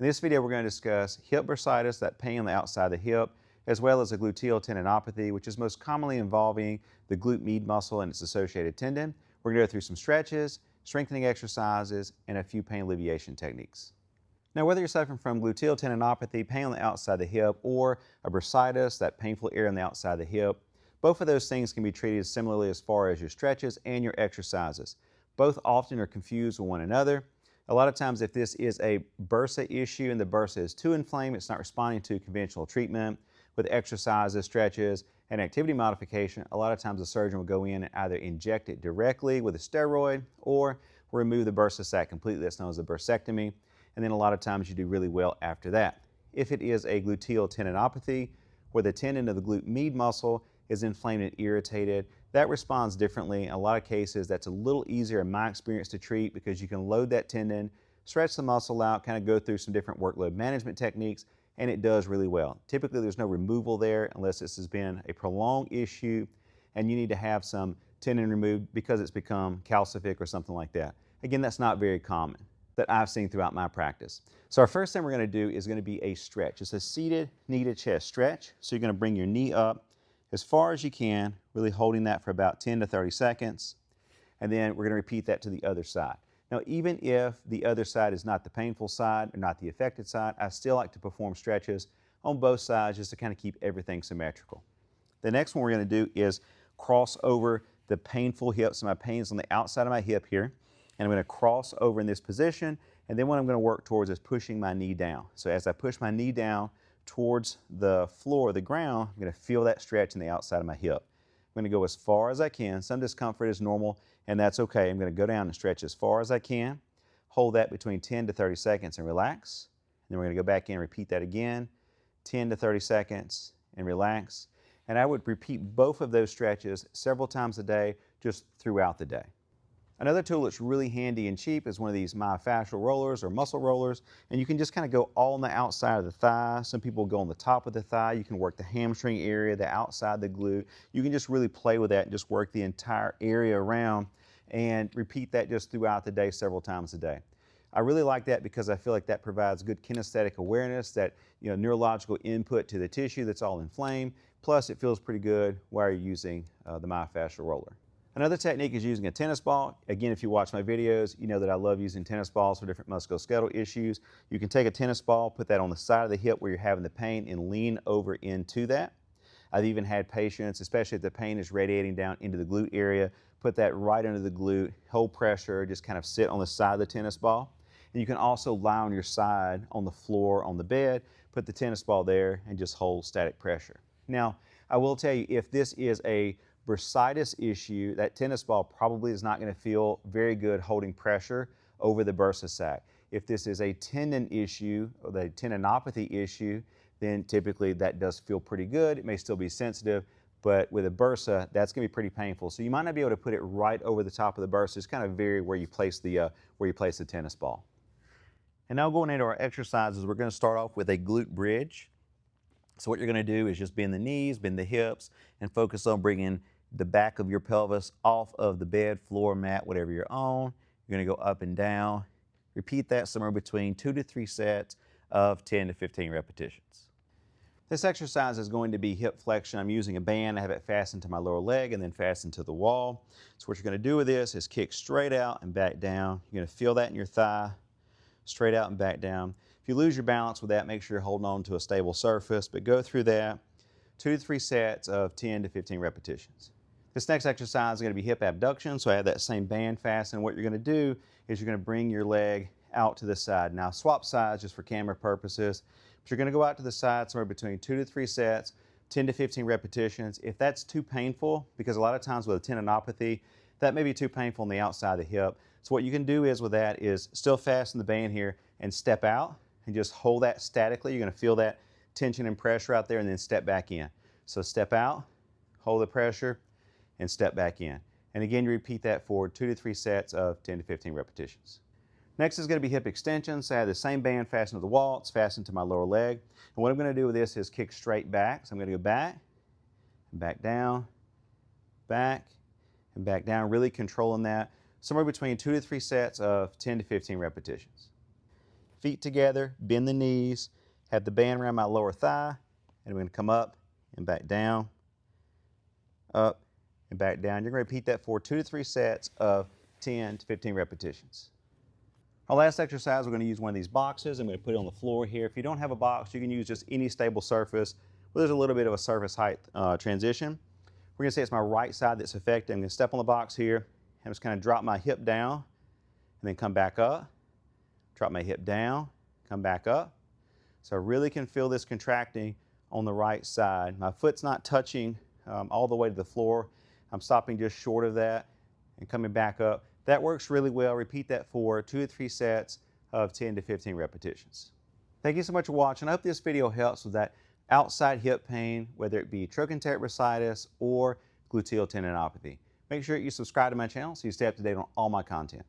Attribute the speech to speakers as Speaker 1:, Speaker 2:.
Speaker 1: In this video, we're going to discuss hip bursitis, that pain on the outside of the hip, as well as a gluteal tendinopathy, which is most commonly involving the glute med muscle and its associated tendon. We're going to go through some stretches, strengthening exercises, and a few pain alleviation techniques. Now, whether you're suffering from gluteal tendinopathy, pain on the outside of the hip, or a bursitis, that painful area on the outside of the hip, both of those things can be treated similarly as far as your stretches and your exercises. Both often are confused with one another. A lot of times if this is a bursa issue and the bursa is too inflamed, it's not responding to conventional treatment with exercises, stretches, and activity modification, a lot of times the surgeon will go in and either inject it directly with a steroid or remove the bursa sac completely. That's known as a bursectomy. And then a lot of times you do really well after that. If it is a gluteal tendinopathy, where the tendon of the glute med muscle is inflamed and irritated, that responds differently. In a lot of cases, that's a little easier in my experience to treat because you can load that tendon, stretch the muscle out, kind of go through some different workload management techniques, and it does really well. Typically, there's no removal there unless this has been a prolonged issue and you need to have some tendon removed because it's become calcific or something like that. Again, that's not very common that I've seen throughout my practice. So our first thing we're going to do is going to be a stretch. It's a seated knee to chest stretch. So you're going to bring your knee up as far as you can, really holding that for about 10 to 30 seconds. And then we're going to repeat that to the other side. Now, even if the other side is not the painful side or not the affected side, I still like to perform stretches on both sides just to kind of keep everything symmetrical. The next one we're going to do is cross over the painful hip. So my pain's on the outside of my hip here. And I'm going to cross over in this position. And then what I'm going to work towards is pushing my knee down. So as I push my knee down towards the floor, the ground, I'm going to feel that stretch in the outside of my hip. I'm going to go as far as I can. Some discomfort is normal, and that's okay. I'm going to go down and stretch as far as I can. Hold that between 10 to 30 seconds and relax. And then we're going to go back in and repeat that again, 10 to 30 seconds and relax. And I would repeat both of those stretches several times a day, just throughout the day. Another tool that's really handy and cheap is one of these myofascial rollers or muscle rollers, and you can just kind of go all on the outside of the thigh. Some people go on the top of the thigh. You can work the hamstring area, the outside of the glute. You can just really play with that and just work the entire area around and repeat that just throughout the day several times a day. I really like that because I feel like that provides good kinesthetic awareness, that neurological input to the tissue that's all inflamed, plus it feels pretty good while you're using the myofascial roller. Another technique is using a tennis ball. Again, if you watch my videos, you know that I love using tennis balls for different musculoskeletal issues. You can take a tennis ball, put that on the side of the hip where you're having the pain, and lean over into that. I've even had patients, especially if the pain is radiating down into the glute area, put that right under the glute, hold pressure, just kind of sit on the side of the tennis ball. And you can also lie on your side on the floor, on the bed, put the tennis ball there, and just hold static pressure. Now, I will tell you, if this is a bursitis issue, that tennis ball probably is not going to feel very good holding pressure over the bursa sac. If this is a tendon issue or the tendinopathy issue, then typically that does feel pretty good. It may still be sensitive, but with a bursa, that's going to be pretty painful. So you might not be able to put it right over the top of the bursa. It's kind of vary where you place the tennis ball. And now going into our exercises, we're going to start off with a glute bridge. So what you're going to do is just bend the knees, bend the hips, and focus on bringing the back of your pelvis off of the bed, floor, mat, whatever you're on. You're going to go up and down. Repeat that somewhere between 2 to 3 sets of 10 to 15 repetitions. This exercise is going to be hip flexion. I'm using a band. I have it fastened to my lower leg and then fastened to the wall. So what you're going to do with this is kick straight out and back down. You're going to feel that in your thigh, straight out and back down. If you lose your balance with that, make sure you're holding on to a stable surface, but go through that 2 to 3 sets of 10 to 15 repetitions. This next exercise is going to be hip abduction, so I have that same band fastened. What you're going to do is you're going to bring your leg out to the side. Now swap sides just for camera purposes, but you're going to go out to the side somewhere between 2 to 3 sets, 10 to 15 repetitions. If that's too painful, because a lot of times with a tendinopathy, that may be too painful on the outside of the hip. So what you can do is with that is still fasten the band here and step out and just hold that statically. You're going to feel that tension and pressure out there and then step back in. So step out, hold the pressure, and step back in. And again, you repeat that for 2 to 3 sets of 10 to 15 repetitions. Next is going to be hip extension. So I have the same band fastened to the wall. It's fastened to my lower leg. And what I'm going to do with this is kick straight back. So I'm going to go back, and back down, back, and back down, really controlling that. Somewhere between 2 to 3 sets of 10 to 15 repetitions. feet together, bend the knees, have the band around my lower thigh, and we're going to come up and back down, up and back down. You're going to repeat that for 2 to 3 sets of 10 to 15 repetitions. Our last exercise, we're going to use one of these boxes. I'm going to put it on the floor here. If you don't have a box, you can use just any stable surface where there's a little bit of a surface height transition. We're going to say it's my right side that's affected. I'm going to step on the box here and just kind of drop my hip down and then come back up. Drop my hip down, come back up. So I really can feel this contracting on the right side. My foot's not touching all the way to the floor. I'm stopping just short of that and coming back up. That works really well. Repeat that for 2 to 3 sets of 10 to 15 repetitions. Thank you so much for watching. I hope this video helps with that outside hip pain, whether it be trochanteric bursitis or gluteal tendinopathy. Make sure you subscribe to my channel so you stay up to date on all my content.